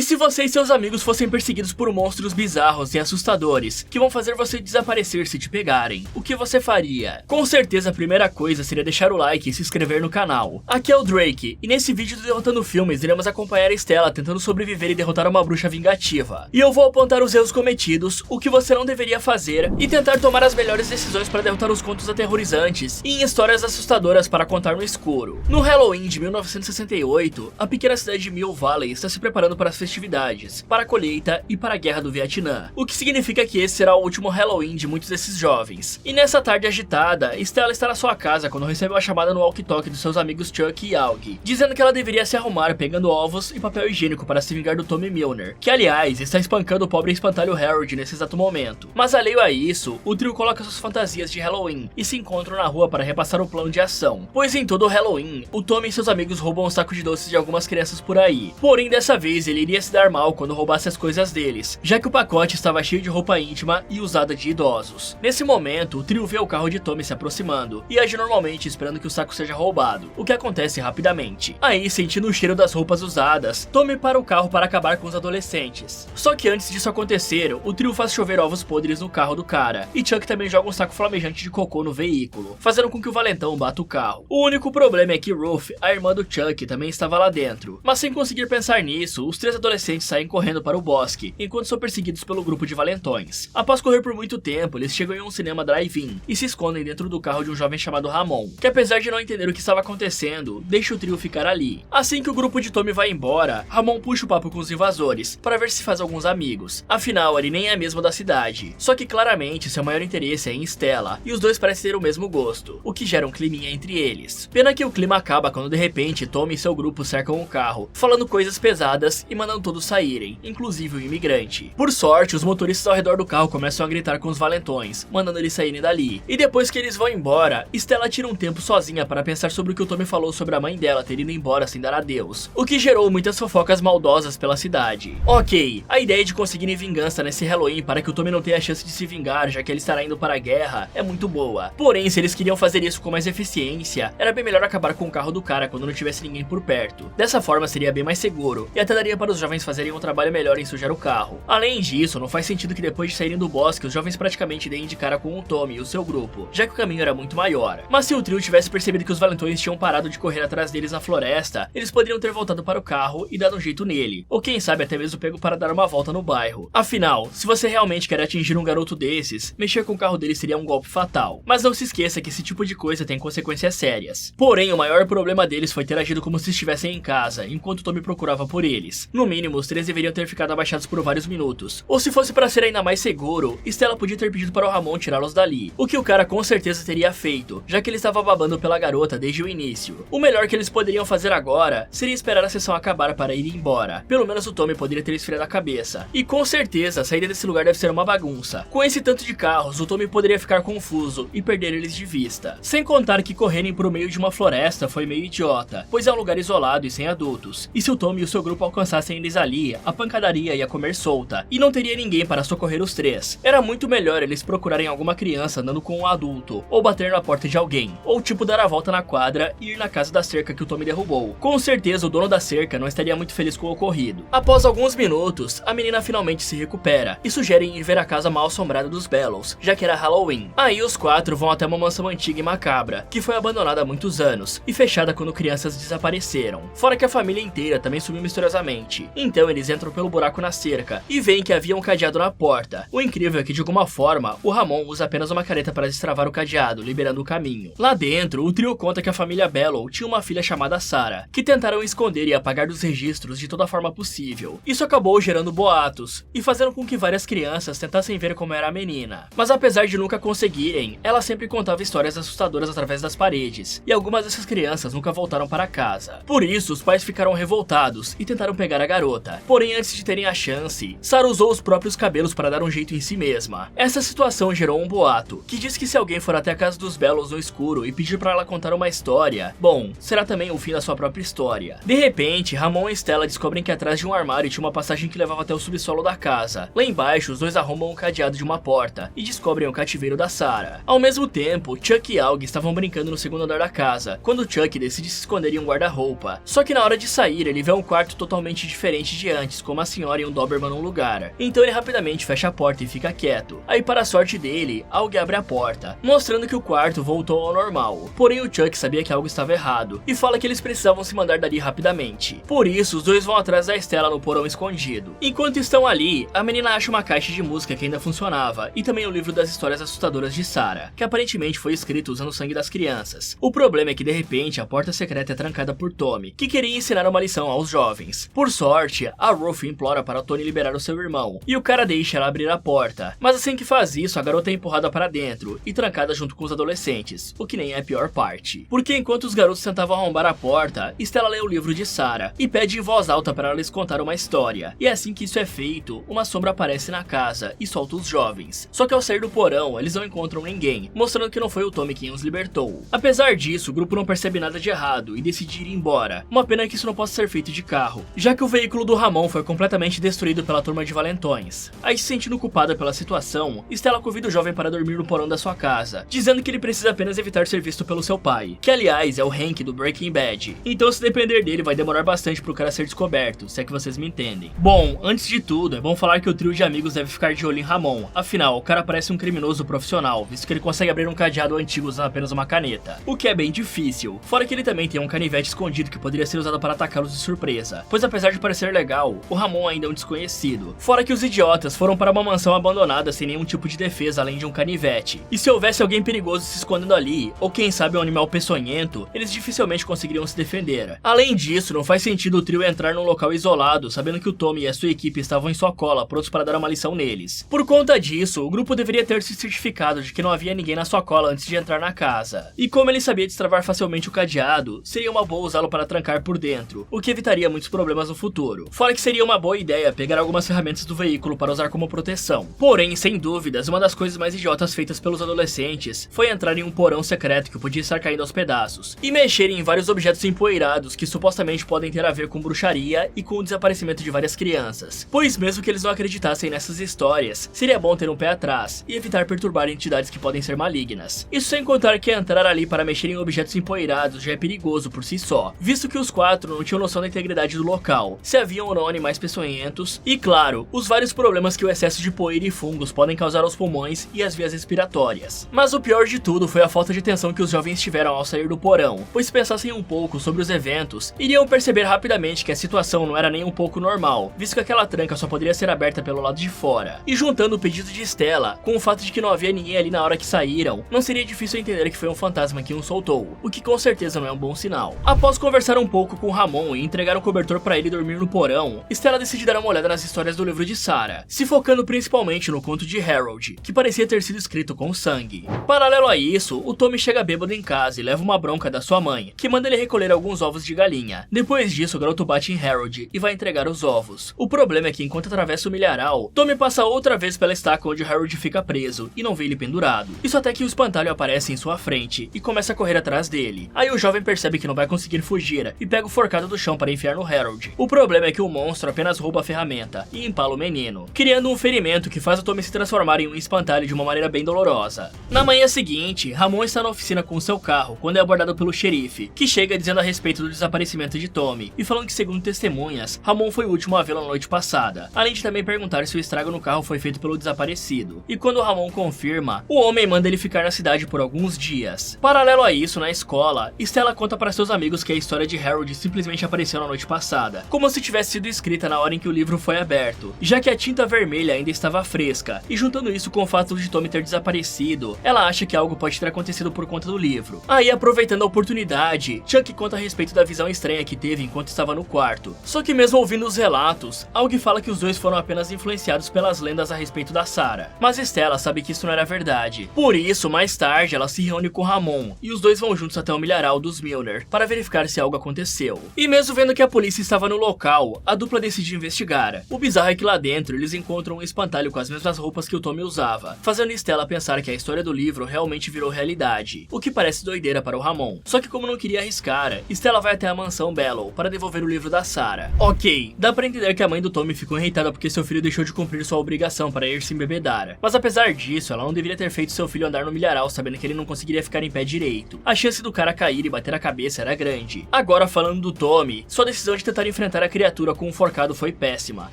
se você e seus amigos fossem perseguidos por monstros bizarros e assustadores, que vão fazer você desaparecer se te pegarem, o que você faria? Com certeza a primeira coisa seria deixar o like e se inscrever no canal. Aqui é o Drake, e nesse vídeo do Derrotando Filmes iremos acompanhar a Stella tentando sobreviver e derrotar uma bruxa vingativa. E eu vou apontar os erros cometidos, o que você não deveria fazer, e tentar tomar as melhores decisões para derrotar os contos aterrorizantes e em histórias assustadoras para contar no escuro. No Halloween de 1968, a pequena cidade de Mill Valley está se preparando para as festividades, para a colheita e para a guerra do Vietnã, o que significa que esse será o último Halloween de muitos desses jovens. E nessa tarde agitada, Stella está na sua casa quando recebe uma chamada no walkie-talkie dos seus amigos Chuck e Aug, dizendo que ela deveria se arrumar pegando ovos e papel higiênico para se vingar do Tommy Milner, que aliás está espancando o pobre espantalho Harold nesse exato momento. Mas alheio a isso, o trio coloca suas fantasias de Halloween e se encontram na rua para repassar o plano de ação, pois em todo o Halloween, o Tommy e seus amigos roubam um saco de doces de algumas crianças por aí. Porém dessa vez ele iria se dar mal quando roubasse as coisas deles, já que o pacote estava cheio de roupa íntima e usada de idosos. Nesse momento, o trio vê o carro de Tommy se aproximando e age normalmente esperando que o saco seja roubado, o que acontece rapidamente. Aí, sentindo o cheiro das roupas usadas, Tommy para o carro para acabar com os adolescentes. Só que antes disso acontecer, o trio faz chover ovos podres no carro do cara, e Chuck também joga um saco flamejante de cocô no veículo, fazendo com que o valentão bata o carro. O único problema é que Ruth, a irmã do Chuck, também estava lá dentro, mas sem conseguir pensar nisso, os três adolescentes saem correndo para o bosque, enquanto são perseguidos pelo grupo de valentões. Após correr por muito tempo, eles chegam em um cinema drive-in e se escondem dentro do carro de um jovem chamado Ramon, que apesar de não entender o que estava acontecendo, deixa o trio ficar ali. Assim que o grupo de Tommy vai embora, Ramon puxa o papo com os invasores, para ver se faz alguns amigos. Afinal, ele nem é mesmo da cidade. Só que claramente seu maior interesse é em Stella, e os dois parecem ter o mesmo gosto, o que gera um climinha entre eles. Pena que o clima acaba quando de repente Tommy e seu grupo cercam o carro, falando coisas pesadas e mandando todos saírem, inclusive o imigrante. Por sorte, os motoristas ao redor do carro começam a gritar com os valentões, mandando eles saírem dali. E depois que eles vão embora, Stella tira um tempo sozinha para pensar sobre o que o Tommy falou sobre a mãe dela ter ido embora sem dar adeus, o que gerou muitas fofocas maldosas pela cidade. Ok, a ideia de conseguirem vingança nesse Halloween para que o Tommy não tenha a chance de se vingar, já que ele estará indo para a guerra, é muito boa. Porém, se eles queriam fazer isso com mais eficiência, era bem melhor acabar com o carro do cara quando não tivesse ninguém por perto. Dessa forma seria bem mais seguro, e até daria para os jovens fazerem um trabalho melhor em sujar o carro. Além disso, não faz sentido que depois de saírem do bosque, os jovens praticamente deem de cara com o Tommy e o seu grupo, já que o caminho era muito maior. Mas se o trio tivesse percebido que os valentões tinham parado de correr atrás deles na floresta, eles poderiam ter voltado para o carro e dado um jeito nele, ou quem sabe até mesmo pego para dar uma volta no bairro. Afinal, se você realmente quer atingir um garoto desses, mexer com o carro dele seria um golpe fatal. Mas não se esqueça que esse tipo de coisa tem consequências sérias. Porém, o maior problema deles foi ter agido como se estivessem em casa, enquanto Tommy procurava por eles. No mínimo, os três deveriam ter ficado abaixados por vários minutos. Ou se fosse para ser ainda mais seguro, Stella podia ter pedido para o Ramon tirá-los dali, o que o cara com certeza teria feito, já que ele estava babando pela garota desde o início. O melhor que eles poderiam fazer agora seria esperar a sessão acabar para ir embora. Pelo menos o Tommy poderia ter esfriado a cabeça. E com certeza, a saída desse lugar deve ser uma bagunça. Com esse tanto de carros, o Tommy poderia ficar confuso e perder eles de vista. Sem contar que correrem por meio de uma floresta foi meio idiota, pois é um lugar isolado e sem adultos. E se o Tommy e o seu grupo alcançassem eles ali, a pancadaria ia comer solta, e não teria ninguém para socorrer os três. Era muito melhor eles procurarem alguma criança andando com um adulto, ou bater na porta de alguém, ou tipo dar a volta na quadra e ir na casa da cerca que o Tommy derrubou. Com certeza o dono da cerca não estaria muito feliz com o ocorrido. Após alguns minutos, a menina finalmente se recupera, e sugerem ir ver a casa mal assombrada dos Bellows, já que era Halloween. Aí os quatro vão até uma mansão antiga e macabra, que foi abandonada há muitos anos, e fechada quando crianças desapareceram. Fora que a família inteira também sumiu misteriosamente. Então eles entram pelo buraco na cerca, e veem que havia um cadeado na porta. O incrível é que de alguma forma, o Ramon usa apenas uma careta para destravar o cadeado, liberando o caminho. Lá dentro, o trio conta que a família Bellow tinha uma filha chamada Sarah, que tentaram esconder e apagar dos registros de toda forma possível. Isso acabou gerando boatos, e fazendo com que várias crianças tentassem ver como era a menina. Mas apesar de nunca conseguirem, ela sempre contava histórias assustadoras através das paredes, e algumas dessas crianças nunca voltaram para casa. Por isso, os pais ficaram revoltados e tentaram pegar a garota. Porém, antes de terem a chance, Sarah usou os próprios cabelos para dar um jeito em si mesma. Essa situação gerou um boato, que diz que se alguém for até a casa dos Bellows no escuro e pedir para ela contar uma história, bom, será também o fim da sua própria história. De repente, Ramon e Stella descobrem que atrás de um armário tinha uma passagem que levava até o subsolo da casa. Lá embaixo, os dois arrombam um cadeado de uma porta e descobrem o cativeiro da Sarah. Ao mesmo tempo, Chuck e Aug estavam brincando no segundo andar da casa, quando Chuck decide se esconder em um guarda-roupa. Só que na hora de sair, ele vê um quarto totalmente diferente diferente de antes, com uma senhora e um Doberman no lugar. Então ele rapidamente fecha a porta e fica quieto. Aí, para a sorte dele, alguém abre a porta, mostrando que o quarto voltou ao normal. Porém, o Chuck sabia que algo estava errado e fala que eles precisavam se mandar dali rapidamente. Por isso, os dois vão atrás da Stella no porão escondido. Enquanto estão ali, a menina acha uma caixa de música que ainda funcionava e também o livro das histórias assustadoras de Sarah, que aparentemente foi escrito usando o sangue das crianças. O problema é que de repente a porta secreta é trancada por Tommy, que queria ensinar uma lição aos jovens. Por sorte, a Ruth implora para Tony liberar o seu irmão, e o cara deixa ela abrir a porta. Mas assim que faz isso, a garota é empurrada para dentro e trancada junto com os adolescentes, o que nem é a pior parte. Porque enquanto os garotos tentavam arrombar a porta, Stella lê o livro de Sarah e pede em voz alta para ela lhes contar uma história. E assim que isso é feito, uma sombra aparece na casa e solta os jovens. Só que ao sair do porão, eles não encontram ninguém, mostrando que não foi o Tommy quem os libertou. Apesar disso, o grupo não percebe nada de errado e decide ir embora. Uma pena que isso não possa ser feito de carro, já que o veículo do Ramon foi completamente destruído pela turma de valentões. Aí, se sentindo culpada pela situação, Stella convida o jovem para dormir no porão da sua casa, dizendo que ele precisa apenas evitar ser visto pelo seu pai, que aliás é o Hank do Breaking Bad. Então, se depender dele, vai demorar bastante pro cara ser descoberto, se é que vocês me entendem. Bom, antes de tudo, é bom falar que o trio de amigos deve ficar de olho em Ramon. Afinal, o cara parece um criminoso profissional, visto que ele consegue abrir um cadeado antigo usando apenas uma caneta, o que é bem difícil. Fora que ele também tem um canivete escondido que poderia ser usado para atacá-los de surpresa, pois apesar de parecer legal, o Ramon ainda é um desconhecido. Fora que os idiotas foram para uma mansão abandonada sem nenhum tipo de defesa além de um canivete, e se houvesse alguém perigoso se escondendo ali, ou quem sabe um animal peçonhento, eles dificilmente conseguiriam se defender. Além disso, não faz sentido o trio entrar num local isolado, sabendo que o Tommy e a sua equipe estavam em sua cola, prontos para dar uma lição neles. Por conta disso, o grupo deveria ter se certificado de que não havia ninguém na sua cola antes de entrar na casa. E como ele sabia destravar facilmente o cadeado, seria uma boa usá-lo para trancar por dentro, o que evitaria muitos problemas no futuro. Fora que seria uma boa ideia pegar algumas ferramentas do veículo para usar como proteção. Porém, sem dúvidas, uma das coisas mais idiotas feitas pelos adolescentes foi entrar em um porão secreto que podia estar caindo aos pedaços, e mexer em vários objetos empoeirados que supostamente podem ter a ver com bruxaria e com o desaparecimento de várias crianças. Pois mesmo que eles não acreditassem nessas histórias, seria bom ter um pé atrás e evitar perturbar entidades que podem ser malignas. Isso sem contar que entrar ali para mexer em objetos empoeirados já é perigoso por si só, visto que os quatro não tinham noção da integridade do local, se haviam ou não animais peçonhentos, e claro, os vários problemas que o excesso de poeira e fungos podem causar aos pulmões e às vias respiratórias. Mas o pior de tudo foi a falta de atenção que os jovens tiveram ao sair do porão, pois se pensassem um pouco sobre os eventos, iriam perceber rapidamente que a situação não era nem um pouco normal, visto que aquela tranca só poderia ser aberta pelo lado de fora. E juntando o pedido de Stella com o fato de que não havia ninguém ali na hora que saíram, não seria difícil entender que foi um fantasma que os soltou, o que com certeza não é um bom sinal. Após conversar um pouco com Ramon e entregar um cobertor para ele dormir no porão, Stella decide dar uma olhada nas histórias do livro de Sarah, se focando principalmente no conto de Harold, que parecia ter sido escrito com sangue. Paralelo a isso, o Tommy chega bêbado em casa e leva uma bronca da sua mãe, que manda ele recolher alguns ovos de galinha. Depois disso, o garoto bate em Harold e vai entregar os ovos. O problema é que enquanto atravessa o milharal, Tommy passa outra vez pela estaca onde Harold fica preso e não vê ele pendurado. Isso até que o espantalho aparece em sua frente e começa a correr atrás dele. Aí o jovem percebe que não vai conseguir fugir e pega o forcado do chão para enfiar no Harold. O problema é que o monstro apenas rouba a ferramenta e empala o menino, criando um ferimento que faz o Tommy se transformar em um espantalho de uma maneira bem dolorosa. Na manhã seguinte, Ramon está na oficina com seu carro quando é abordado pelo xerife, que chega dizendo a respeito do desaparecimento de Tommy e falando que, segundo testemunhas, Ramon foi o último a vê-lo na noite passada, além de também perguntar se o estrago no carro foi feito pelo desaparecido. E quando Ramon confirma, o homem manda ele ficar na cidade por alguns dias. Paralelo a isso, na escola, Stella conta para seus amigos que a história de Harold simplesmente apareceu na noite passada, como se tivesse sido escrita na hora em que o livro foi aberto, já que a tinta vermelha ainda estava fresca, e juntando isso com o fato de Tommy ter desaparecido, ela acha que algo pode ter acontecido por conta do livro. Aí, aproveitando a oportunidade, Chuck conta a respeito da visão estranha que teve enquanto estava no quarto. Só que mesmo ouvindo os relatos, algo fala que os dois foram apenas influenciados pelas lendas a respeito da Sarah. Mas Stella sabe que isso não era verdade. Por isso, mais tarde, ela se reúne com Ramon, e os dois vão juntos até o milharal dos Milner, para verificar se algo aconteceu. E mesmo vendo que a polícia estava no local, a dupla decide investigar. O bizarro é que lá dentro, eles encontram um espantalho com as mesmas roupas que o Tommy usava, fazendo Stella pensar que a história do livro realmente virou realidade, o que parece doideira para o Ramon. Só que como não queria arriscar, Stella vai até a mansão Bellow para devolver o livro da Sarah. Ok, dá pra entender que a mãe do Tommy ficou irritada porque seu filho deixou de cumprir sua obrigação para ir se embebedar, mas apesar disso, ela não deveria ter feito seu filho andar no milharal sabendo que ele não conseguiria ficar em pé direito. A chance do cara cair e bater a cabeça era grande. Agora, falando do Tommy, sua decisão de tentar enfrentar a criatura criatura com um forcado foi péssima.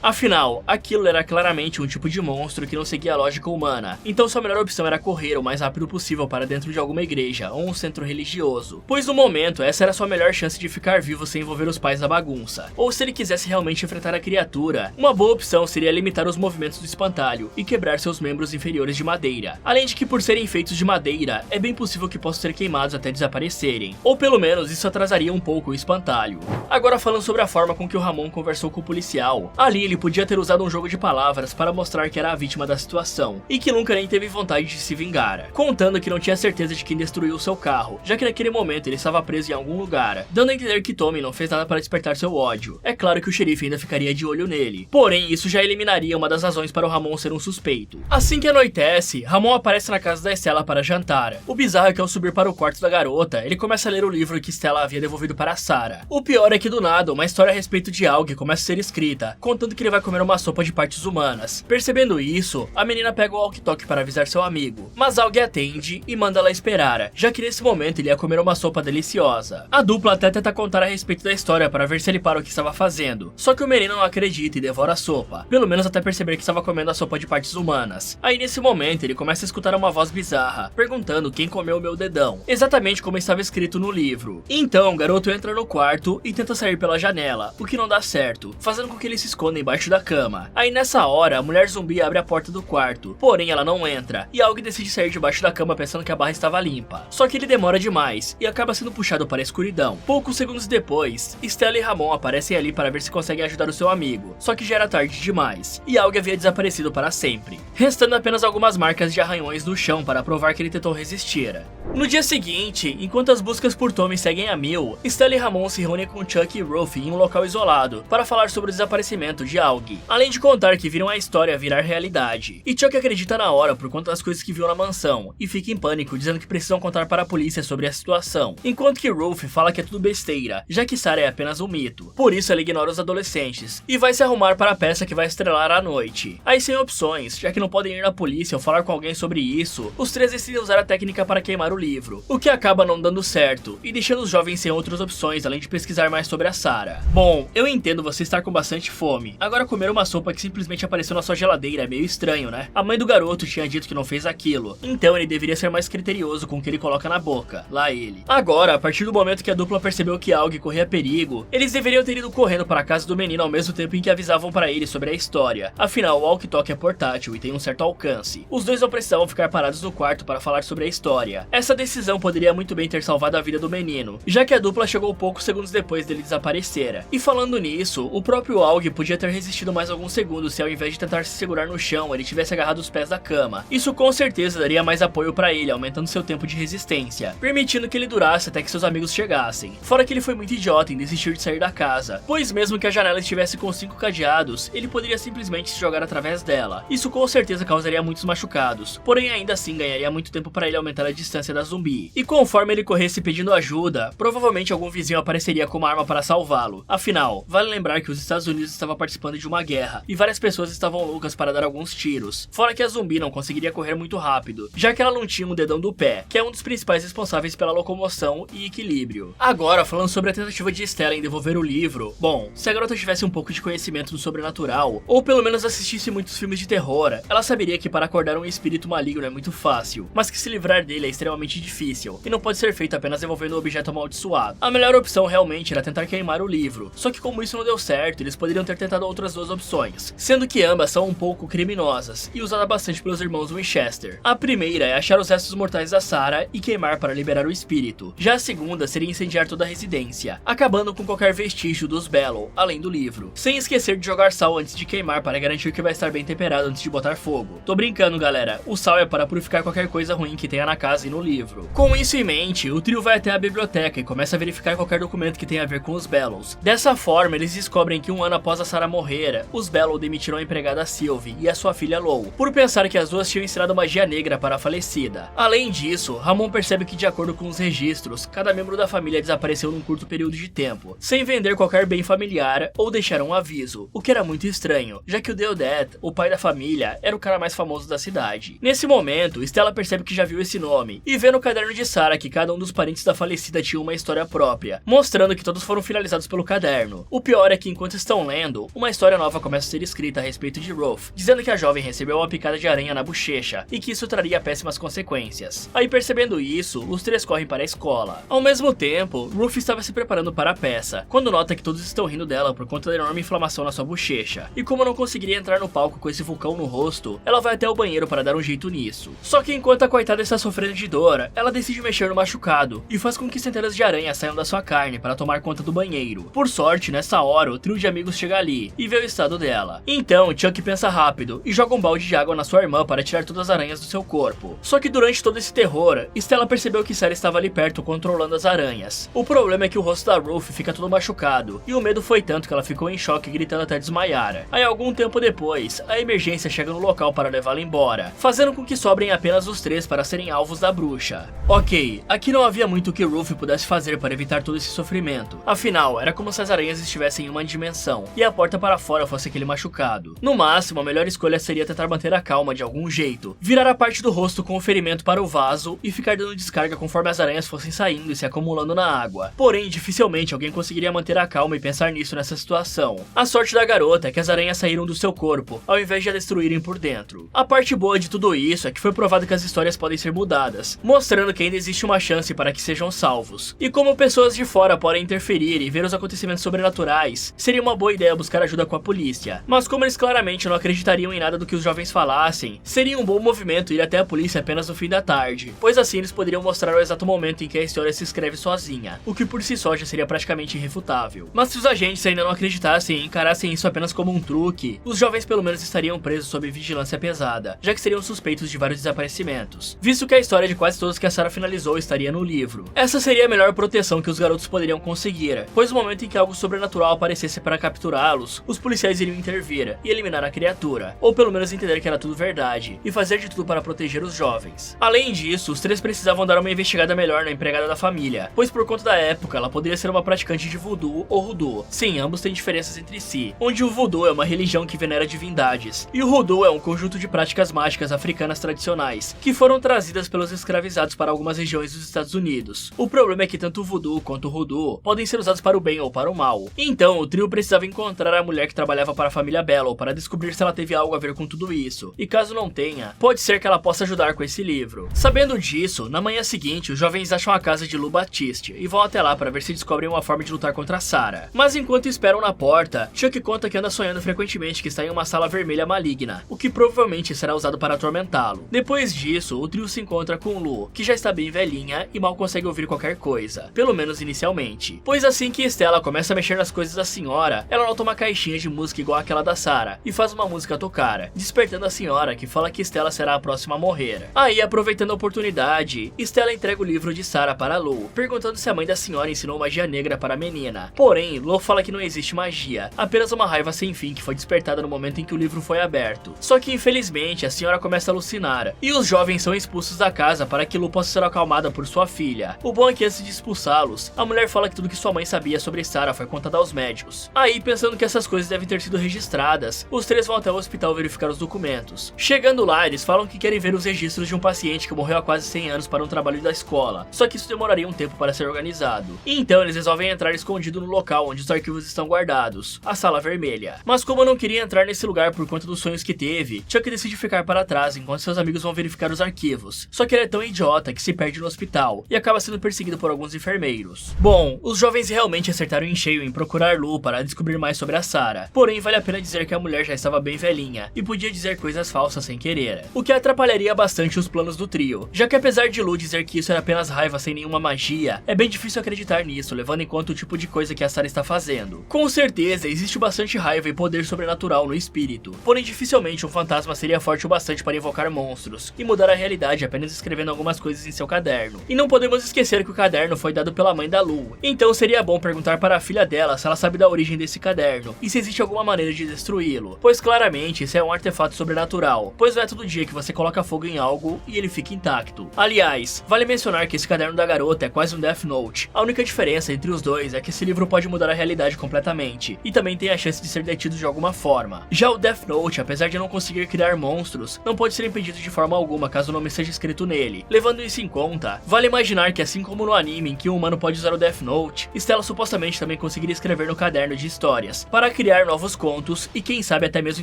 Afinal, aquilo era claramente um tipo de monstro que não seguia a lógica humana, então sua melhor opção era correr o mais rápido possível para dentro de alguma igreja ou um centro religioso, pois no momento essa era a sua melhor chance de ficar vivo sem envolver os pais na bagunça. Ou se ele quisesse realmente enfrentar a criatura, uma boa opção seria limitar os movimentos do espantalho e quebrar seus membros inferiores de madeira. Além de que, por serem feitos de madeira, é bem possível que possam ser queimados até desaparecerem, ou pelo menos isso atrasaria um pouco o espantalho. Agora, falando sobre a forma com que o Ramon conversou com o policial, ali ele podia ter usado um jogo de palavras para mostrar que era a vítima da situação e que nunca nem teve vontade de se vingar, contando que não tinha certeza de quem destruiu seu carro, já que naquele momento ele estava preso em algum lugar, dando a entender que Tommy não fez nada para despertar seu ódio. É claro que o xerife ainda ficaria de olho nele, porém isso já eliminaria uma das razões para o Ramon ser um suspeito. Assim que anoitece, Ramon aparece na casa da Stella para jantar. O bizarro é que ao subir para o quarto da garota, ele começa a ler o livro que Stella havia devolvido para Sarah. O pior é que do nada, uma história a respeito de Aug começa a ser escrita, contando que ele vai comer uma sopa de partes humanas. Percebendo isso, a menina pega o walkie-talkie para avisar seu amigo, mas Aug atende e manda ela esperar, já que nesse momento ele ia comer uma sopa deliciosa. A dupla até tenta contar a respeito da história para ver se ele para o que estava fazendo, só que o menino não acredita e devora a sopa, pelo menos até perceber que estava comendo a sopa de partes humanas. Aí nesse momento ele começa a escutar uma voz bizarra, perguntando quem comeu o meu dedão, exatamente como estava escrito no livro. Então o garoto entra no quarto e tenta sair pela janela, o que não dá certo, fazendo com que ele se esconda embaixo da cama. Aí nessa hora, a mulher zumbi abre a porta do quarto, porém ela não entra, e Aug decide sair debaixo da cama pensando que a barra estava limpa. Só que ele demora demais, e acaba sendo puxado para a escuridão. Poucos segundos depois, Stella e Ramon aparecem ali para ver se conseguem ajudar o seu amigo, só que já era tarde demais, e Aug havia desaparecido para sempre, restando apenas algumas marcas de arranhões no chão para provar que ele tentou resistir. No dia seguinte, enquanto as buscas por Tommy seguem a mil, Stella e Ramon se reúnem com Chuck e Ruth em um local isolado para falar sobre o desaparecimento de Aug, além de contar que viram a história virar realidade. E Chuck acredita na hora por conta das coisas que viu na mansão e fica em pânico, dizendo que precisam contar para a polícia sobre a situação, enquanto que Ruth fala que é tudo besteira, já que Sarah é apenas um mito. Por isso ela ignora os adolescentes e vai se arrumar para a peça que vai estrelar à noite. Aí sem opções, já que não podem ir na polícia ou falar com alguém sobre isso, os três decidem usar a técnica para queimar o livro, o que acaba não dando certo e deixando os jovens sem outras opções além de pesquisar mais sobre a Sarah. Bom, eu entendo você estar com bastante fome, agora comer uma sopa que simplesmente apareceu na sua geladeira é meio estranho, né? A mãe do garoto tinha dito que não fez aquilo, então ele deveria ser mais criterioso com o que ele coloca na boca, lá ele. Agora, a partir do momento que a dupla percebeu que Aug corria perigo, eles deveriam ter ido correndo para a casa do menino ao mesmo tempo em que avisavam para ele sobre a história. Afinal, o walkie-talkie é portátil e tem um certo alcance. Os dois não precisavam ficar parados no quarto para falar sobre a história. Essa decisão poderia muito bem ter salvado a vida do menino, já que a dupla chegou poucos segundos depois dele desaparecer. E falando nisso, o próprio Aug podia ter resistido mais alguns segundos se ao invés de tentar se segurar no chão, ele tivesse agarrado os pés da cama. Isso com certeza daria mais apoio para ele, aumentando seu tempo de resistência, permitindo que ele durasse até que seus amigos chegassem. Fora que ele foi muito idiota em desistir de sair da casa, pois mesmo que a janela estivesse com 5 cadeados, ele poderia simplesmente se jogar através dela. Isso com certeza causaria muitos machucados, porém ainda assim ganharia muito tempo para ele aumentar a distância da zumbi. E conforme ele corresse pedindo ajuda, provavelmente algum vizinho apareceria com uma arma para salvá-lo. Afinal, vale lembrar que os Estados Unidos estavam participando de uma guerra, e várias pessoas estavam loucas para dar alguns tiros. Fora que a zumbi não conseguiria correr muito rápido, já que ela não tinha um dedão do pé, que é um dos principais responsáveis pela locomoção e equilíbrio. Agora, falando sobre a tentativa de Stella em devolver o livro, bom, se a garota tivesse um pouco de conhecimento do sobrenatural, ou pelo menos assistisse muitos filmes de terror, ela saberia que para acordar um espírito maligno é muito fácil, mas que se livrar dele é extremamente difícil, e não pode ser feito apenas devolvendo o objeto amaldiçoado. A melhor opção realmente era tentar queimar o livro, só que como isso não deu certo, eles poderiam ter tentado outras duas opções, sendo que ambas são um pouco criminosas, e usada bastante pelos irmãos Winchester. A primeira é achar os restos mortais da Sarah e queimar para liberar o espírito, já a segunda seria incendiar toda a residência, acabando com qualquer vestígio dos Bellow, além do livro, sem esquecer de jogar sal antes de queimar para garantir que vai estar bem temperado antes de botar fogo. Tô brincando, galera, o sal é para purificar qualquer coisa ruim que tenha na casa e no livro. Com isso em mente, o trio vai até a biblioteca e começa a verificar qualquer documento que tenha a ver com os Bellows. Dessa forma, eles descobrem que um ano após a Sarah morrer, os Bellow demitiram a empregada Sylvie e a sua filha Lou, por pensar que as duas tinham ensinado magia negra para a falecida. Além disso, Ramon percebe que de acordo com os registros, cada membro da família desapareceu num curto período de tempo, sem vender qualquer bem familiar ou deixar um aviso, o que era muito estranho, já que o Deodat, o pai da família, era o cara mais famoso da cidade. Nesse momento, Stella percebe que já viu esse nome, e vê no caderno de Sarah que cada um dos parentes da falecida tinha uma história própria, mostrando que todos foram finalizados pelo caderno. O O pior é que enquanto estão lendo, uma história nova começa a ser escrita a respeito de Ruth, dizendo que a jovem recebeu uma picada de aranha na bochecha e que isso traria péssimas consequências. Aí percebendo isso, os três correm para a escola. Ao mesmo tempo, Ruth estava se preparando para a peça, quando nota que todos estão rindo dela por conta da enorme inflamação na sua bochecha. E como não conseguiria entrar no palco com esse vulcão no rosto, ela vai até o banheiro para dar um jeito nisso. Só que enquanto a coitada está sofrendo de dor, ela decide mexer no machucado e faz com que centenas de aranhas saiam da sua carne para tomar conta do banheiro. Por sorte, nessa hora, o trio de amigos chega ali e vê o estado dela. Então, Chuck pensa rápido e joga um balde de água na sua irmã para tirar todas as aranhas do seu corpo. Só que durante todo esse terror, Stella percebeu que Sarah estava ali perto controlando as aranhas. O problema é que o rosto da Ruth fica todo machucado e o medo foi tanto que ela ficou em choque gritando até desmaiar. Aí algum tempo depois, a emergência chega no local para levá-la embora, fazendo com que sobrem apenas os três para serem alvos da bruxa. Ok, aqui não havia muito que Ruth pudesse fazer para evitar todo esse sofrimento. Afinal, era como se as aranhas estivessem em uma dimensão e a porta para fora fosse aquele machucado. No máximo, a melhor escolha seria tentar manter a calma de algum jeito, virar a parte do rosto com o ferimento para o vaso e ficar dando descarga conforme as aranhas fossem saindo e se acumulando na água. Porém, dificilmente alguém conseguiria manter a calma e pensar nisso nessa situação. A sorte da garota é que as aranhas saíram do seu corpo, ao invés de a destruírem por dentro. A parte boa de tudo isso é que foi provado que as histórias podem ser mudadas, mostrando que ainda existe uma chance para que sejam salvos. E como pessoas de fora podem interferir e ver os acontecimentos sobrenaturais, seria uma boa ideia buscar ajuda com a polícia. Mas como eles claramente não acreditariam em nada do que os jovens falassem, seria um bom movimento ir até a polícia apenas no fim da tarde, pois assim eles poderiam mostrar o exato momento em que a história se escreve sozinha, o que por si só já seria praticamente irrefutável. Mas se os agentes ainda não acreditassem e encarassem isso apenas como um truque, os jovens pelo menos estariam presos sob vigilância pesada, já que seriam suspeitos de vários desaparecimentos, visto que a história de quase todos que a Sarah finalizou estaria no livro. Essa seria a melhor proteção que os garotos poderiam conseguir, pois no momento em que algo sobrenatural aparecesse para capturá-los, os policiais iriam intervir e eliminar a criatura, ou pelo menos entender que era tudo verdade, e fazer de tudo para proteger os jovens. Além disso, os três precisavam dar uma investigada melhor na empregada da família, pois por conta da época ela poderia ser uma praticante de voodoo ou hoodoo. Sim, ambos têm diferenças entre si, onde o voodoo é uma religião que venera divindades, e o hoodoo é um conjunto de práticas mágicas africanas tradicionais, que foram trazidas pelos escravizados para algumas regiões dos Estados Unidos. O problema é que tanto o voodoo quanto o hoodoo podem ser usados para o bem ou para o mal. Então, o trio precisava encontrar a mulher que trabalhava para a família Bellow para descobrir se ela teve algo a ver com tudo isso, e caso não tenha, pode ser que ela possa ajudar com esse livro. Sabendo disso, na manhã seguinte, os jovens acham a casa de Lou Batiste e vão até lá para ver se descobrem uma forma de lutar contra Sarah. Mas enquanto esperam na porta, Chuck conta que anda sonhando frequentemente que está em uma sala vermelha maligna, o que provavelmente será usado para atormentá-lo. Depois disso, o trio se encontra com Lou, que já está bem velhinha e mal consegue ouvir qualquer coisa, pelo menos inicialmente. Pois assim que Stella começa a mexer nas coisas da senhora, ela nota uma caixinha de música igual àquela da Sarah e faz uma música tocar, despertando a senhora, que fala que Stella será a próxima a morrer. Aí, aproveitando a oportunidade, Stella entrega o livro de Sarah para Lou, perguntando se a mãe da senhora ensinou magia negra para a menina. Porém, Lou fala que não existe magia, apenas uma raiva sem fim que foi despertada no momento em que o livro foi aberto. Só que infelizmente a senhora começa a alucinar, e os jovens são expulsos da casa para que Lou possa ser acalmada por sua filha. O bom é que antes de expulsá-los, a mulher fala que tudo que sua mãe sabia sobre Sarah foi contado aos médicos. Aí, pensando que essas coisas devem ter sido registradas, os três vão até o hospital verificar os documentos. Chegando lá, eles falam que querem ver os registros de um paciente que morreu há quase 100 anos para um trabalho da escola, só que isso demoraria um tempo para ser organizado. Então eles resolvem entrar escondido no local onde os arquivos estão guardados, a sala vermelha. Mas como não queria entrar nesse lugar por conta dos sonhos que teve, Chuck decide ficar para trás enquanto seus amigos vão verificar os arquivos. Só que ele é tão idiota que se perde no hospital e acaba sendo perseguido por alguns enfermeiros. Bom, os jovens realmente acertaram em cheio em procurar Lou para descobrir mais sobre a Sarah. Porém, vale a pena dizer que a mulher já estava bem velhinha e podia dizer coisas falsas sem querer, o que atrapalharia bastante os planos do trio, já que apesar de Lou dizer que isso era apenas raiva sem nenhuma magia, é bem difícil acreditar nisso, levando em conta o tipo de coisa que a Sarah está fazendo. Com certeza, existe bastante raiva e poder sobrenatural no espírito, porém dificilmente um fantasma seria forte o bastante para invocar monstros e mudar a realidade apenas escrevendo algumas coisas em seu caderno. E não podemos esquecer que o caderno foi dado pela mãe da Lou, então seria bom perguntar para a filha dela se ela sabe da origem desse caderno e se existe alguma maneira de destruí-lo, pois claramente isso é um artefato sobrenatural, pois não é todo dia que você coloca fogo em algo e ele fica intacto. Aliás, vale mencionar que esse caderno da garota é quase um Death Note. A única diferença entre os dois é que esse livro pode mudar a realidade completamente e também tem a chance de ser detido de alguma forma. Já o Death Note, apesar de não conseguir criar monstros, não pode ser impedido de forma alguma caso o nome seja escrito nele. Levando isso em conta, vale imaginar que assim como no anime em que um humano pode usar o Death Note, Stella supostamente também conseguiria escrever escrever no caderno de histórias, para criar novos contos e quem sabe até mesmo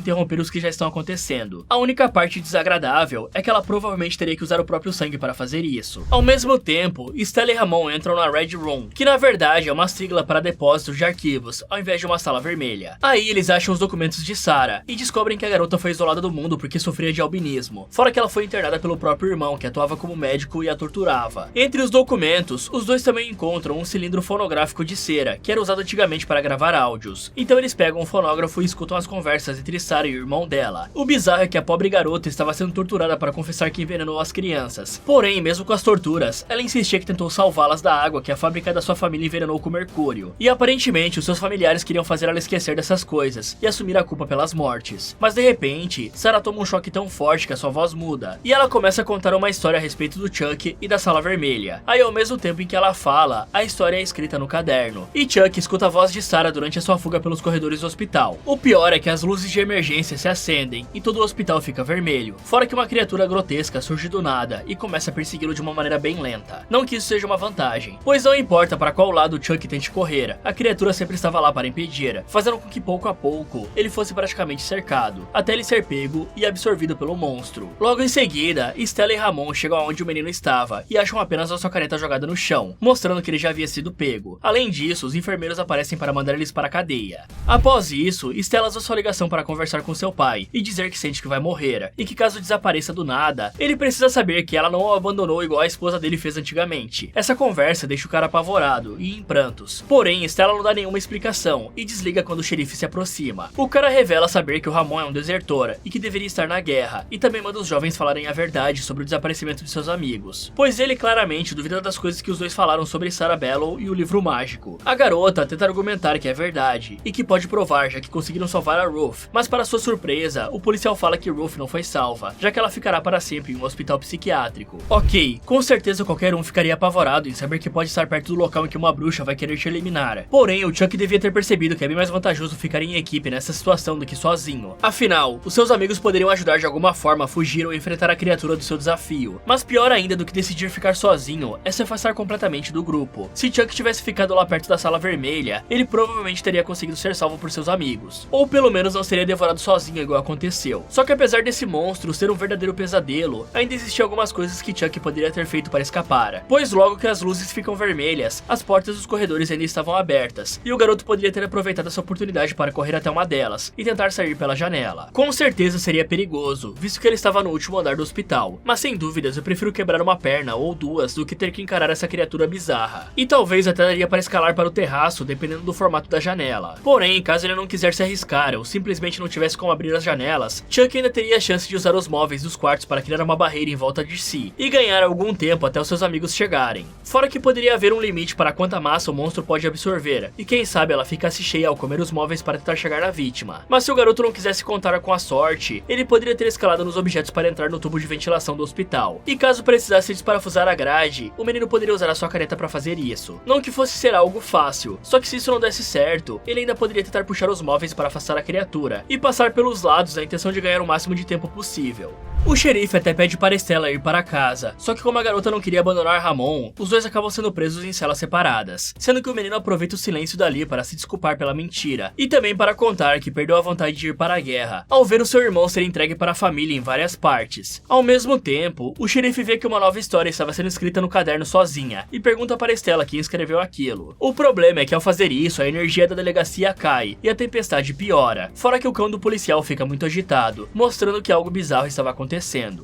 interromper os que já estão acontecendo. A única parte desagradável é que ela provavelmente teria que usar o próprio sangue para fazer isso. Ao mesmo tempo, Stella e Ramon entram na Red Room, que na verdade é uma sigla para depósitos de arquivos, ao invés de uma sala vermelha. Aí eles acham os documentos de Sarah e descobrem que a garota foi isolada do mundo porque sofria de albinismo, fora que ela foi internada pelo próprio irmão, que atuava como médico e a torturava. Entre os documentos, os dois também encontram um cilindro fonográfico de cera, que era usado antigamente para gravar áudios. Então eles pegam um fonógrafo e escutam as conversas entre Sarah e o irmão dela. O bizarro é que a pobre garota estava sendo torturada para confessar que envenenou as crianças. Porém, mesmo com as torturas, ela insistia que tentou salvá-las da água que a fábrica da sua família envenenou com mercúrio. E aparentemente, os seus familiares queriam fazer ela esquecer dessas coisas e assumir a culpa pelas mortes. Mas de repente, Sarah toma um choque tão forte que a sua voz muda, e ela começa a contar uma história a respeito do Chuck e da Sala Vermelha. Aí ao mesmo tempo em que ela fala, a história é escrita no caderno, e Chuck escuta a voz de Sarah durante a sua fuga pelos corredores do hospital. O pior é que as luzes de emergência se acendem e todo o hospital fica vermelho, fora que uma criatura grotesca surge do nada e começa a persegui-lo de uma maneira bem lenta. Não que isso seja uma vantagem, pois não importa para qual lado o Chuck tente correr, a criatura sempre estava lá para impedir, fazendo com que pouco a pouco ele fosse praticamente cercado, até ele ser pego e absorvido pelo monstro. Logo em seguida, Stella e Ramon chegam aonde o menino estava e acham apenas a sua caneta jogada no chão, mostrando que ele já havia sido pego. Além disso, os enfermeiros aparecem para mandar eles para a cadeia. Após isso, Stella usa sua ligação para conversar com seu pai e dizer que sente que vai morrer, e que caso desapareça do nada, ele precisa saber que ela não o abandonou igual a esposa dele fez antigamente. Essa conversa deixa o cara apavorado e em prantos. Porém, Stella não dá nenhuma explicação e desliga quando o xerife se aproxima. O cara revela saber que o Ramon é um desertor e que deveria estar na guerra, e também manda os jovens falarem a verdade sobre o desaparecimento de seus amigos, pois ele claramente duvida das coisas que os dois falaram sobre Sarah Bellow e o livro mágico. A garota tenta argumentar que é verdade e que pode provar, já que conseguiram salvar a Ruth, mas para sua surpresa, o policial fala que Ruth não foi salva, já que ela ficará para sempre em um hospital psiquiátrico. Ok, com certeza qualquer um ficaria apavorado em saber que pode estar perto do local em que uma bruxa vai querer te eliminar. Porém, o Chuck devia ter percebido que é bem mais vantajoso ficar em equipe nessa situação do que sozinho. Afinal, os seus amigos poderiam ajudar de alguma forma a fugir ou enfrentar a criatura do seu desafio. Mas pior ainda do que decidir ficar sozinho é se afastar completamente do grupo. Se Chuck tivesse ficado lá perto da Sala Vermelha, ele provavelmente teria conseguido ser salvo por seus amigos. Ou pelo menos não seria devorado sozinho igual aconteceu. Só que apesar desse monstro ser um verdadeiro pesadelo, ainda existiam algumas coisas que Chuck poderia ter feito para escapar. Pois logo que as luzes ficam vermelhas, as portas dos corredores ainda estavam abertas, e o garoto poderia ter aproveitado essa oportunidade para correr até uma delas e tentar sair pela janela. Com certeza seria perigoso, visto que ele estava no último andar do hospital, mas sem dúvidas eu prefiro quebrar uma perna ou duas do que ter que encarar essa criatura bizarra. E talvez até daria para escalar para o terraço dependendo do formato da janela. Porém, caso ele não quisesse se arriscar ou simplesmente não tivesse como abrir as janelas, Chuck ainda teria a chance de usar os móveis dos quartos para criar uma barreira em volta de si e ganhar algum tempo até os seus amigos chegarem. Fora que poderia haver um limite para quanta massa o monstro pode absorver, e quem sabe ela ficasse cheia ao comer os móveis para tentar chegar na vítima. Mas se o garoto não quisesse contar com a sorte, ele poderia ter escalado nos objetos para entrar no tubo de ventilação do hospital. E caso precisasse desparafusar a grade, o menino poderia usar a sua caneta para fazer isso. Não que fosse ser algo fácil, só que se isso não desse certo, ele ainda poderia tentar puxar os móveis para afastar a criatura e passar pelos lados na intenção de ganhar o máximo de tempo possível. O xerife até pede para Stella ir para casa, só que como a garota não queria abandonar Ramon, os dois acabam sendo presos em celas separadas, sendo que o menino aproveita o silêncio dali para se desculpar pela mentira, e também para contar que perdeu a vontade de ir para a guerra, ao ver o seu irmão ser entregue para a família em várias partes. Ao mesmo tempo, o xerife vê que uma nova história estava sendo escrita no caderno sozinha, e pergunta para Stella quem escreveu aquilo. O problema é que ao fazer isso, a energia da delegacia cai, e a tempestade piora, fora que o cão do policial fica muito agitado, mostrando que algo bizarro estava acontecendo.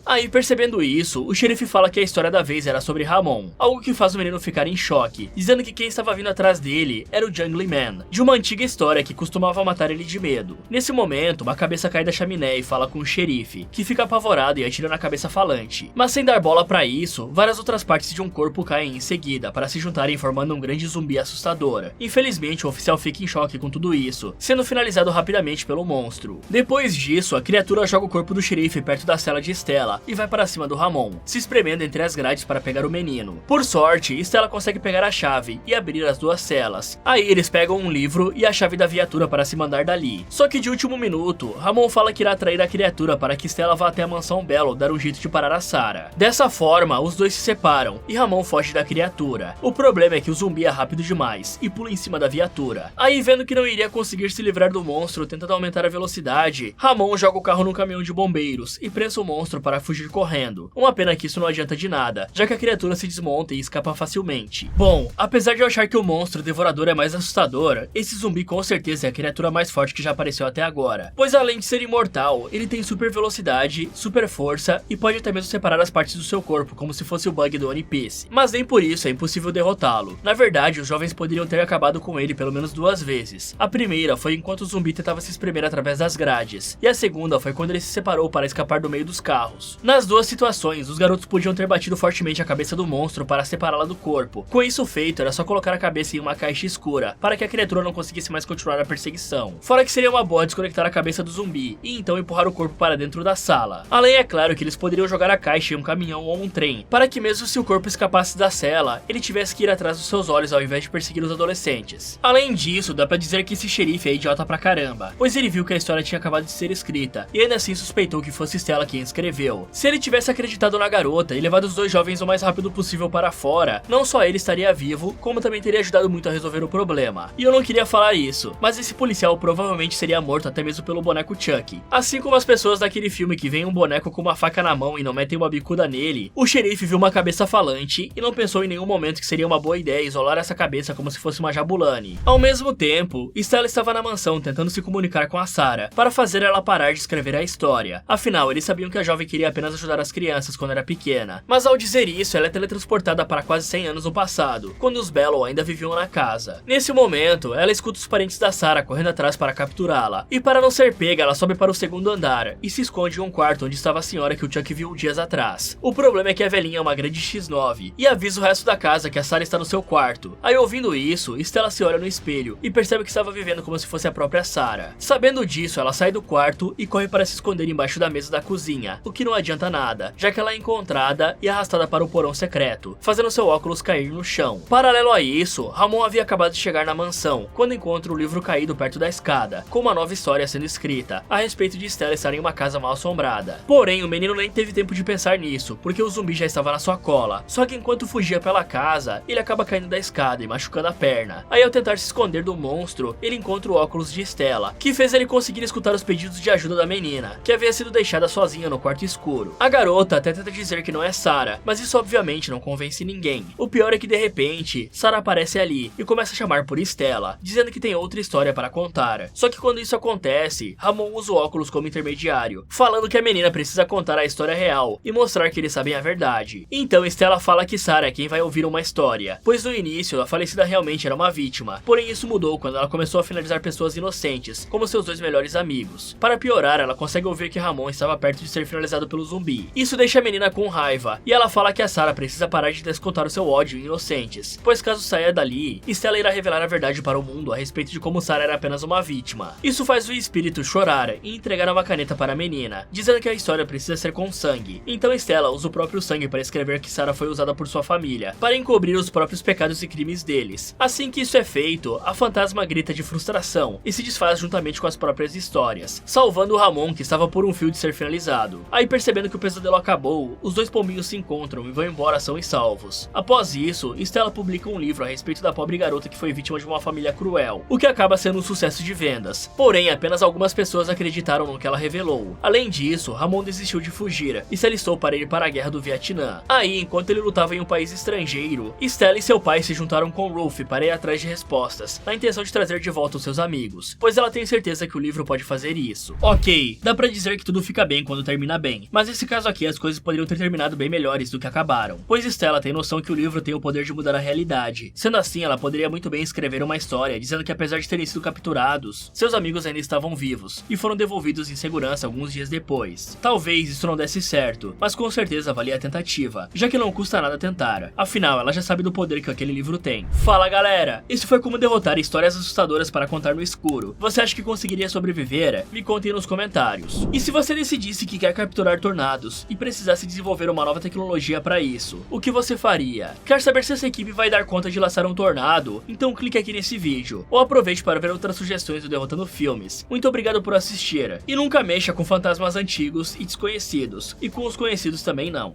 Aí, percebendo isso, o xerife fala que a história da vez era sobre Ramon, algo que faz o menino ficar em choque, dizendo que quem estava vindo atrás dele era o Jungly Man, de uma antiga história que costumava matar ele de medo. Nesse momento, uma cabeça cai da chaminé e fala com o xerife, que fica apavorado e atira na cabeça falante. Mas sem dar bola pra isso, várias outras partes de um corpo caem em seguida para se juntarem formando um grande zumbi assustador. Infelizmente, o oficial fica em choque com tudo isso, sendo finalizado rapidamente pelo monstro. Depois disso, a criatura joga o corpo do xerife perto da cela cela de Stella e vai para cima do Ramon, se espremendo entre as grades para pegar o menino. Por sorte, Stella consegue pegar a chave e abrir as duas celas. Aí eles pegam um livro e a chave da viatura para se mandar dali. Só que de último minuto, Ramon fala que irá atrair a criatura para que Stella vá até a mansão Bello dar um jeito de parar a Sarah. Dessa forma, os dois se separam e Ramon foge da criatura. O problema é que o zumbi é rápido demais e pula em cima da viatura. Aí, vendo que não iria conseguir se livrar do monstro tentando aumentar a velocidade, Ramon joga o carro num caminhão de bombeiros e prensa o monstro para fugir correndo. Uma pena que isso não adianta de nada, já que a criatura se desmonta e escapa facilmente. Bom, apesar de eu achar que o monstro devorador é mais assustador, esse zumbi com certeza é a criatura mais forte que já apareceu até agora, pois além de ser imortal, ele tem super velocidade, super força e pode até mesmo separar as partes do seu corpo, como se fosse o Bug do One Piece. Mas nem por isso é impossível derrotá-lo. Na verdade, os jovens poderiam ter acabado com ele pelo menos duas vezes. A primeira foi enquanto o zumbi tentava se espremer através das grades, e a segunda foi quando ele se separou para escapar do meio dos carros. Nas duas situações, os garotos podiam ter batido fortemente a cabeça do monstro para separá-la do corpo. Com isso feito, era só colocar a cabeça em uma caixa escura, para que a criatura não conseguisse mais continuar a perseguição. Fora que seria uma boa desconectar a cabeça do zumbi, e então empurrar o corpo para dentro da sala. Além, é claro, que eles poderiam jogar a caixa em um caminhão ou um trem, para que mesmo se o corpo escapasse da cela, ele tivesse que ir atrás dos seus olhos ao invés de perseguir os adolescentes. Além disso, dá pra dizer que esse xerife é idiota pra caramba, pois ele viu que a história tinha acabado de ser escrita, e ainda assim suspeitou que fosse Stella quem escreveu. Se ele tivesse acreditado na garota e levado os dois jovens o mais rápido possível para fora, não só ele estaria vivo, como também teria ajudado muito a resolver o problema. E eu não queria falar isso, mas esse policial provavelmente seria morto até mesmo pelo boneco Chucky. Assim como as pessoas daquele filme que vem um boneco com uma faca na mão e não metem uma bicuda nele, o xerife viu uma cabeça falante e não pensou em nenhum momento que seria uma boa ideia isolar essa cabeça como se fosse uma jabulani. Ao mesmo tempo, Stella estava na mansão tentando se comunicar com a Sarah, para fazer ela parar de escrever a história. Afinal, eles sabiam que a jovem queria apenas ajudar as crianças quando era pequena. Mas ao dizer isso, ela é teletransportada para quase 100 anos no passado, quando os Bello ainda viviam na casa. Nesse momento, ela escuta os parentes da Sarah correndo atrás para capturá-la. E para não ser pega, ela sobe para o segundo andar e se esconde em um quarto onde estava a senhora que o Chuck viu dias atrás. O problema é que a velhinha é uma grande X9 e avisa o resto da casa que a Sarah está no seu quarto. Aí, ouvindo isso, Stella se olha no espelho e percebe que estava vivendo como se fosse a própria Sarah. Sabendo disso, ela sai do quarto e corre para se esconder embaixo da mesa da cozinha, o que não adianta nada, já que ela é encontrada e arrastada para o porão secreto, fazendo seu óculos cair no chão. Paralelo a isso, Ramon havia acabado de chegar na mansão, quando encontra o livro caído perto da escada, com uma nova história sendo escrita, a respeito de Stella estar em uma casa mal assombrada. Porém, o menino nem teve tempo de pensar nisso, porque o zumbi já estava na sua cola. Só que enquanto fugia pela casa, ele acaba caindo da escada e machucando a perna. Aí, ao tentar se esconder do monstro, ele encontra o óculos de Stella, que fez ele conseguir escutar os pedidos de ajuda da menina, que havia sido deixada sozinha no quarto escuro. A garota até tenta dizer que não é Sarah, mas isso obviamente não convence ninguém. O pior é que de repente, Sarah aparece ali e começa a chamar por Stella, dizendo que tem outra história para contar. Só que quando isso acontece, Ramon usa o óculos como intermediário, falando que a menina precisa contar a história real e mostrar que eles sabem a verdade. Então Stella fala que Sarah é quem vai ouvir uma história, pois no início a falecida realmente era uma vítima, porém isso mudou quando ela começou a finalizar pessoas inocentes, como seus dois melhores amigos. Para piorar, ela consegue ouvir que Ramon estava perto de ser finalizado pelo zumbi. Isso deixa a menina com raiva, e ela fala que a Sarah precisa parar de descontar o seu ódio em inocentes, pois caso saia dali, Stella irá revelar a verdade para o mundo a respeito de como Sarah era apenas uma vítima. Isso faz o espírito chorar e entregar uma caneta para a menina, dizendo que a história precisa ser com sangue. Então Stella usa o próprio sangue para escrever que Sarah foi usada por sua família, para encobrir os próprios pecados e crimes deles. Assim que isso é feito, a fantasma grita de frustração e se desfaz juntamente com as próprias histórias, salvando o Ramon, que estava por um fio de ser finalizado. Aí, percebendo que o pesadelo acabou, os dois pombinhos se encontram e vão embora são e salvos. Após isso, Stella publica um livro a respeito da pobre garota que foi vítima de uma família cruel, o que acaba sendo um sucesso de vendas. Porém, apenas algumas pessoas acreditaram no que ela revelou. Além disso, Ramon desistiu de fugir e se alistou para ir para a guerra do Vietnã. Aí, enquanto ele lutava em um país estrangeiro, Stella e seu pai se juntaram com Ruth para ir atrás de respostas, na intenção de trazer de volta os seus amigos, pois ela tem certeza que o livro pode fazer isso. Ok, dá pra dizer que tudo fica bem quando termina bem, mas nesse caso aqui as coisas poderiam ter terminado bem melhores do que acabaram, pois Stella tem noção que o livro tem o poder de mudar a realidade. Sendo assim, ela poderia muito bem escrever uma história dizendo que apesar de terem sido capturados, seus amigos ainda estavam vivos e foram devolvidos em segurança alguns dias depois. Talvez isso não desse certo, mas com certeza valia a tentativa, já que não custa nada tentar. Afinal, ela já sabe do poder que aquele livro tem. Fala galera, esse foi como derrotar histórias assustadoras para contar no escuro. Você acha que conseguiria sobreviver? Me contem nos comentários. E se você decidisse que quer capturar tornados e precisasse desenvolver uma nova tecnologia para isso, o que você faria? Quer saber se essa equipe vai dar conta de laçar um tornado? Então clique aqui nesse vídeo, ou aproveite para ver outras sugestões do Derrotando Filmes. Muito obrigado por assistir, e nunca mexa com fantasmas antigos e desconhecidos, e com os conhecidos também não.